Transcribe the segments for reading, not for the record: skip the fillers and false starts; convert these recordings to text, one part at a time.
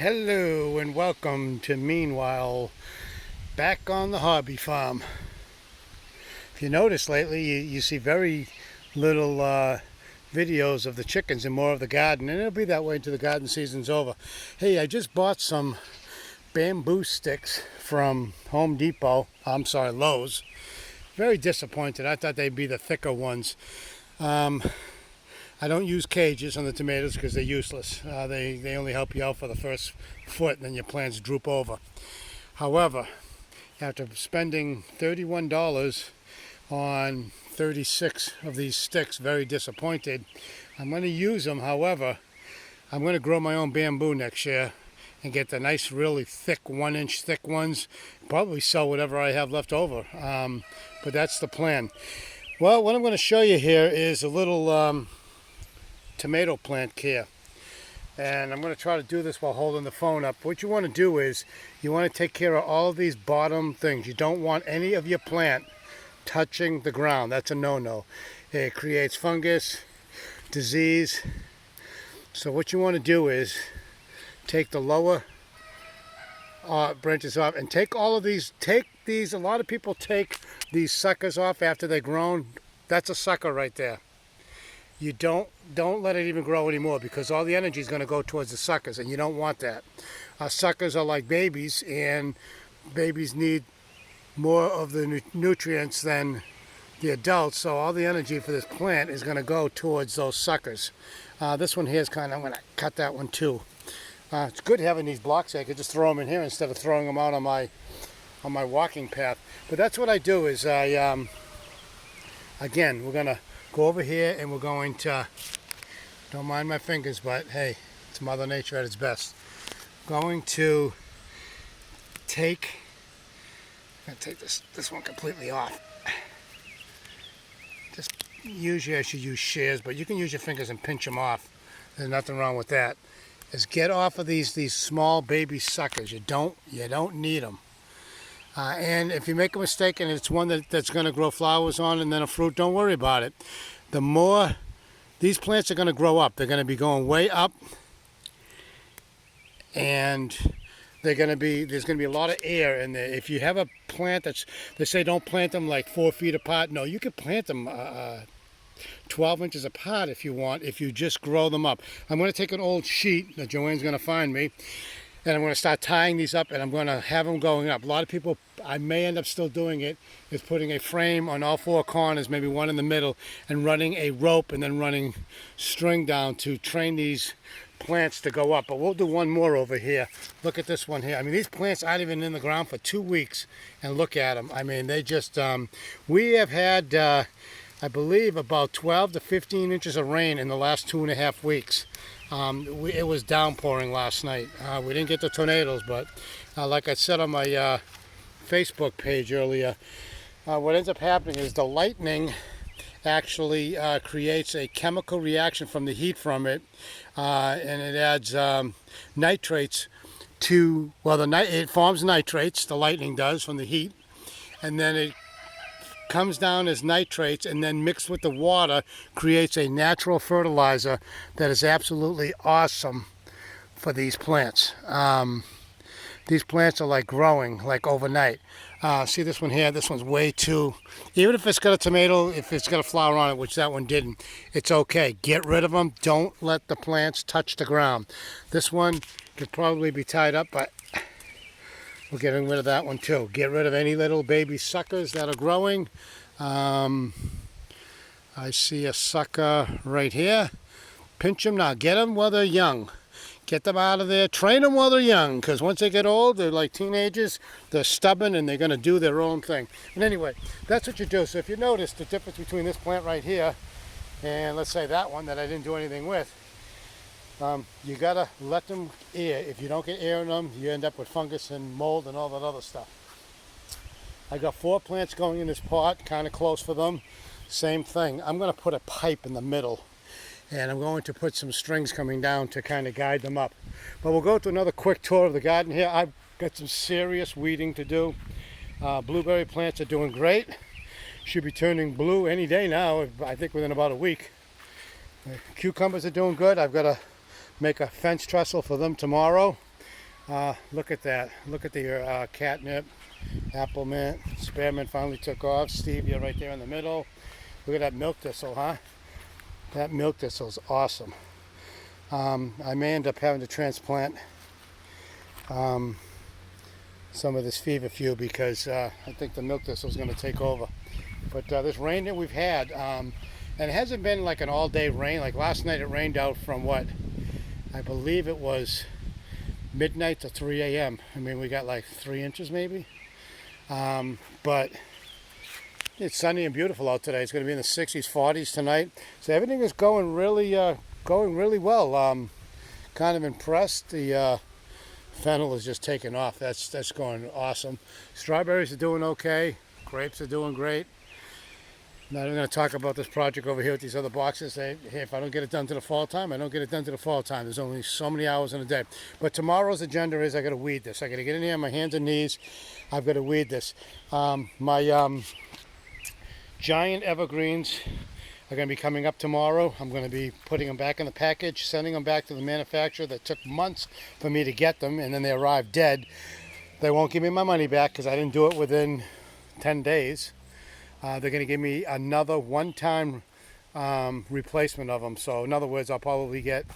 Hello and welcome to Meanwhile Back on the Hobby Farm. If you notice lately, you see very little videos of the chickens and more of the garden, and it'll be that way until the garden season's over. Hey, I just bought some bamboo sticks from Home Depot. I'm sorry, Lowe's. Very disappointed. I thought they'd be the thicker ones. I don't use cages on the tomatoes because they're useless. They only help you out for the first foot, and then your plants droop over. However, after spending $31 on 36 of these sticks, very disappointed. I'm going to use them. However, I'm going to grow my own bamboo next year and get the nice, really thick, 1-inch thick ones. Probably sell whatever I have left over. But that's the plan. Well, what I'm going to show you here is a little tomato plant care, and I'm going to try to do this while holding the phone up. What you want to do is you want to take care of all of these bottom things. You don't want any of your plant touching the ground. That's a no-no. It creates fungus, disease. So what you want to do is take the lower branches off and take all of these. A lot of people take these suckers off after they're grown. That's a sucker right there. You don't let it even grow anymore, because all the energy is going to go towards the suckers, and you don't want that. Suckers are like babies, and babies need more of the nutrients than the adults, so all the energy for this plant is going to go towards those suckers. This one here is I'm going to cut that one too. It's good having these blocks. I could just throw them in here instead of throwing them out on my walking path. But that's what I do is again, we're going to go over here and we're going to, don't mind my fingers, but hey, it's Mother Nature at its best. Going to I'm going to take this one completely off. Just usually I should use shears, but you can use your fingers and pinch them off. There's nothing wrong with that. Is get off of these small baby suckers. You don't need them. And if you make a mistake and it's one that's going to grow flowers on and then a fruit, don't worry about it. The more these plants are going to grow up, they're going to be going way up, and there's going to be a lot of air in there. If you have a plant they say don't plant them like 4 feet apart. No, you can plant them 12 inches apart if you want, if you just grow them up. I'm going to take an old sheet that Joanne's going to find me, and I'm going to start tying these up, and I'm going to have them going up. A lot of people, I may end up still doing it, is putting a frame on all 4 corners, maybe one in the middle, and running a rope and then running string down to train these plants to go up. But we'll do one more over here. Look at this one here. I mean, these plants aren't even in the ground for 2 weeks, and look at them. I mean, they just, we have had, I believe, about 12 to 15 inches of rain in the last 2.5 weeks. It was downpouring last night. We didn't get the tornadoes, but like I said on my Facebook page earlier, what ends up happening is the lightning actually creates a chemical reaction from the heat from it, and it adds nitrates to, it forms nitrates, the lightning does, from the heat, and then it comes down as nitrates, and then mixed with the water creates a natural fertilizer that is absolutely awesome for these plants. These plants are like growing like overnight. See this one here? This one's way too, even if it's got a tomato, if it's got a flower on it, which that one didn't, it's okay. Get rid of them. Don't let the plants touch the ground. This one could probably be tied up, but we're getting rid of that one too. Get rid of any little baby suckers that are growing. I see a sucker right here. Pinch them now. Get them while they're young. Get them out of there. Train them while they're young, because once they get old, they're like teenagers. They're stubborn and they're going to do their own thing. But anyway, that's what you do. So if you notice the difference between this plant right here and let's say that one that I didn't do anything with, you gotta let them air. If you don't get air in them, you end up with fungus and mold and all that other stuff. I got 4 plants going in this pot, kind of close for them. Same thing. I'm going to put a pipe in the middle, and I'm going to put some strings coming down to kind of guide them up. But we'll go to another quick tour of the garden here. I've got some serious weeding to do. Blueberry plants are doing great. Should be turning blue any day now, I think within about a week. Cucumbers are doing good. I've got to make a fence trestle for them tomorrow. Look at that. Look at the catnip, apple mint, spearmint finally took off. Stevia right there in the middle. Look at that milk thistle, huh? That milk thistle is awesome. I may end up having to transplant some of this feverfew because I think the milk thistle is going to take over. But this rain that we've had, and it hasn't been like an all-day rain. Like last night, it rained out from what I believe it was midnight to 3 a.m. I mean, we got like 3 inches maybe. But it's sunny and beautiful out today. It's going to be in the 60s, 40s tonight. So everything is going really well. Kind of impressed. The fennel is just taking off. That's going awesome. Strawberries are doing okay. Grapes are doing great. Now I'm going to talk about this project over here with these other boxes. Hey, if I don't get it done to the fall time, I don't get it done to the fall time. There's only so many hours in a day. But tomorrow's agenda is I got to weed this. I got to get in here on my hands and knees. I've got to weed this. My giant evergreens are going to be coming up tomorrow. I'm going to be putting them back in the package, sending them back to the manufacturer that took months for me to get them, and then they arrived dead. They won't give me my money back because I didn't do it within 10 days. They're going to give me another one-time replacement of them. So in other words, I'll probably get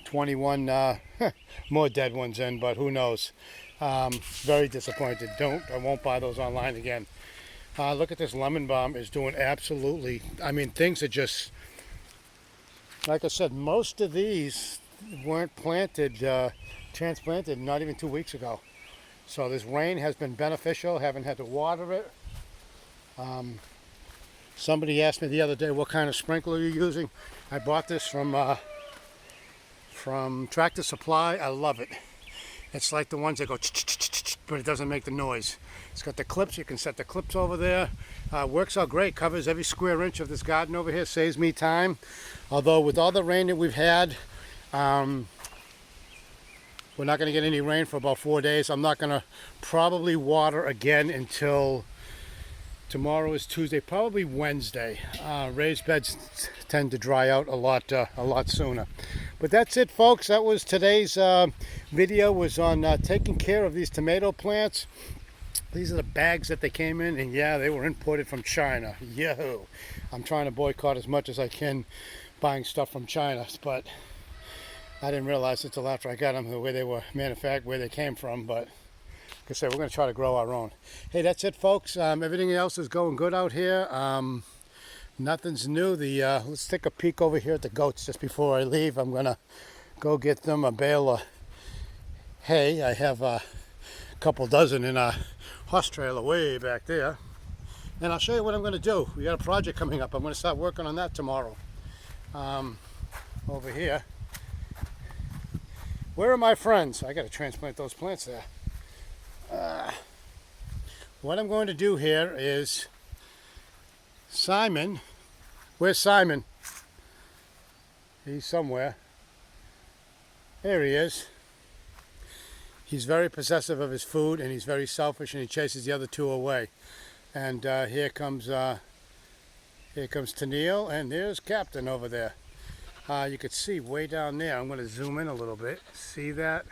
21 more dead ones in, but who knows. Very disappointed. I won't buy those online again. Look at this lemon balm is doing absolutely, I mean, things are just, like I said, most of these weren't transplanted not even 2 weeks ago. So this rain has been beneficial. Haven't had to water it. Somebody asked me the other day what kind of sprinkler you're using. I bought this from Tractor Supply. I love it. It's like the ones that go but it doesn't make the noise. It's got the clips. You can set the clips over there. Works out great. Covers every square inch of this garden over here. Saves me time. Although with all the rain that we've had, we're not going to get any rain for about 4 days. I'm not going to probably water again until tomorrow is Tuesday, probably Wednesday. Raised beds tend to dry out a lot sooner. But that's it, folks. That was today's video. Was on taking care of these tomato plants. These are the bags that they came in, and yeah, they were imported from China. Yahoo! I'm trying to boycott as much as I can buying stuff from China, but I didn't realize until after I got them the way they were manufactured, where they came from. But like I said, we're going to try to grow our own. Hey, that's it, folks. Everything else is going good out here. Nothing's new. Let's take a peek over here at the goats just before I leave. I'm going to go get them a bale of hay. I have a couple dozen in a horse trailer way back there. And I'll show you what I'm going to do. We got a project coming up. I'm going to start working on that tomorrow. Over here. Where are my friends? I got to transplant those plants there. What I'm going to do here is Simon. Where's Simon? He's somewhere. There he is. He's very possessive of his food, and he's very selfish, and he chases the other two away. And here comes Tennille, and there's Captain over there. You could see way down there. I'm going to zoom in a little bit. See that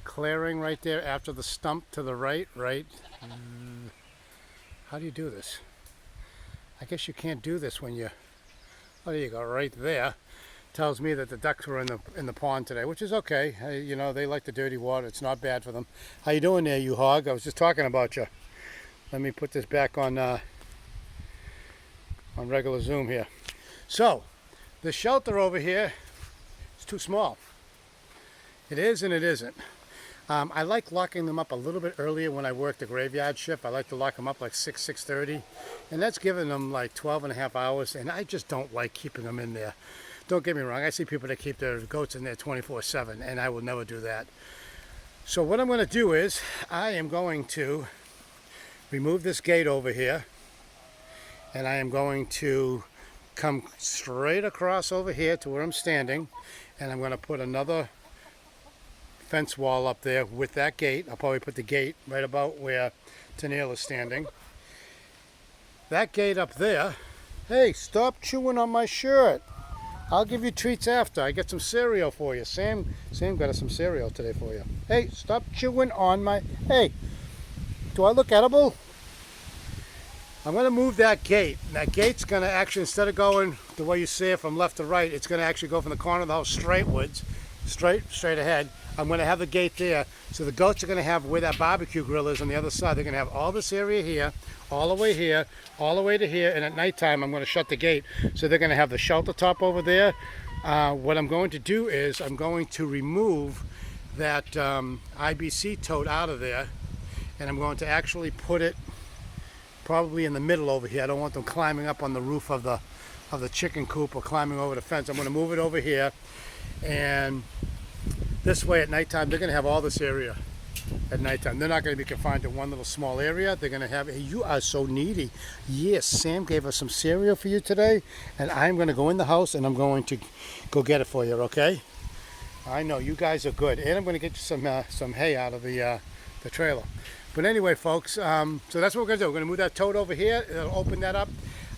clearing right there after the stump to the right? How do you do this? I guess you can't do this when you... Oh, there you go, right there. Tells me that the ducks were in the pond today, which is okay. You know, they like the dirty water. It's not bad for them. How you doing there, you hog? I was just talking about you. Let me put this back on regular zoom here. So, the shelter over here is too small. It is and it isn't. I like locking them up a little bit earlier when I work the graveyard shift. I like to lock them up like 6:30, and that's giving them like 12 and a half hours, and I just don't like keeping them in there. Don't get me wrong, I see people that keep their goats in there 24/7, and I will never do that. So what I'm going to do is, I am going to remove this gate over here, and I am going to come straight across over here to where I'm standing, and I'm going to put another fence wall up there with that gate. I'll probably put the gate right about where Tennille is standing. That gate up there, hey, stop chewing on my shirt. I'll give you treats after. I get some cereal for you. Sam got us some cereal today for you. Hey, stop chewing on my... Hey, do I look edible? I'm going to move that gate. That gate's going to actually, instead of going the way you see it from left to right, it's going to actually go from the corner of the house straightwards, straight ahead. I'm going to have the gate there. So the goats are going to have where that barbecue grill is on the other side. They're going to have all this area here, all the way here, all the way to here. And at nighttime, I'm going to shut the gate. So they're going to have the shelter top over there. What I'm going to do is I'm going to remove that IBC tote out of there. And I'm going to actually put it probably in the middle over here. I don't want them climbing up on the roof of the chicken coop or climbing over the fence. I'm going to move it over here, and this way at nighttime they're going to have all this area at nighttime. They're not going to be confined to one little small area. They're going to have... Hey, you are so needy. Yes, Sam gave us some cereal for you today, and I'm going to go in the house and I'm going to go get it for you, okay? I know you guys are good, and I'm going to get you some hay out of the trailer. But anyway, folks, so that's what we're going to do. We're going to move that tote over here. It'll open that up.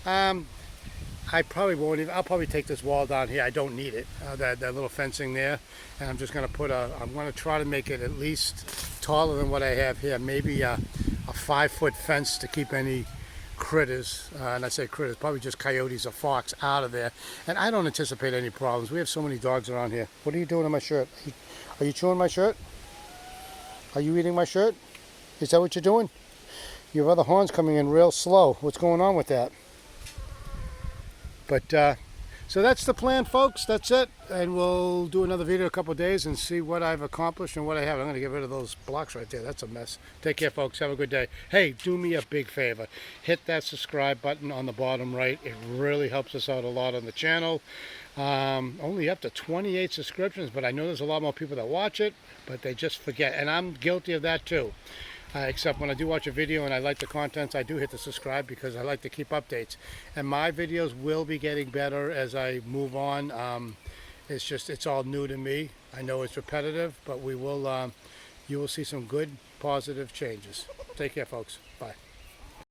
I probably won't even... I'll probably take this wall down here. I don't need it, that little fencing there. And I'm just going to put I'm going to try to make it at least taller than what I have here. Maybe a 5-foot fence to keep any critters, and I say critters, probably just coyotes or fox out of there. And I don't anticipate any problems. We have so many dogs around here. What are you doing to my shirt? Are you chewing my shirt? Are you eating my shirt? Is that what you're doing? You have other horns coming in real slow. What's going on with that? But, so that's the plan, folks. That's it. And we'll do another video in a couple of days and see what I've accomplished and what I have. I'm going to get rid of those blocks right there. That's a mess. Take care, folks. Have a good day. Hey, do me a big favor. Hit that subscribe button on the bottom right. It really helps us out a lot on the channel. Only up to 28 subscriptions, but I know there's a lot more people that watch it, but they just forget. And I'm guilty of that too. Except when I do watch a video and I like the contents, I do hit the subscribe because I like to keep updates. And my videos will be getting better as I move on. It's all new to me. I know it's repetitive, but you will see some good, positive changes. Take care, folks. Bye.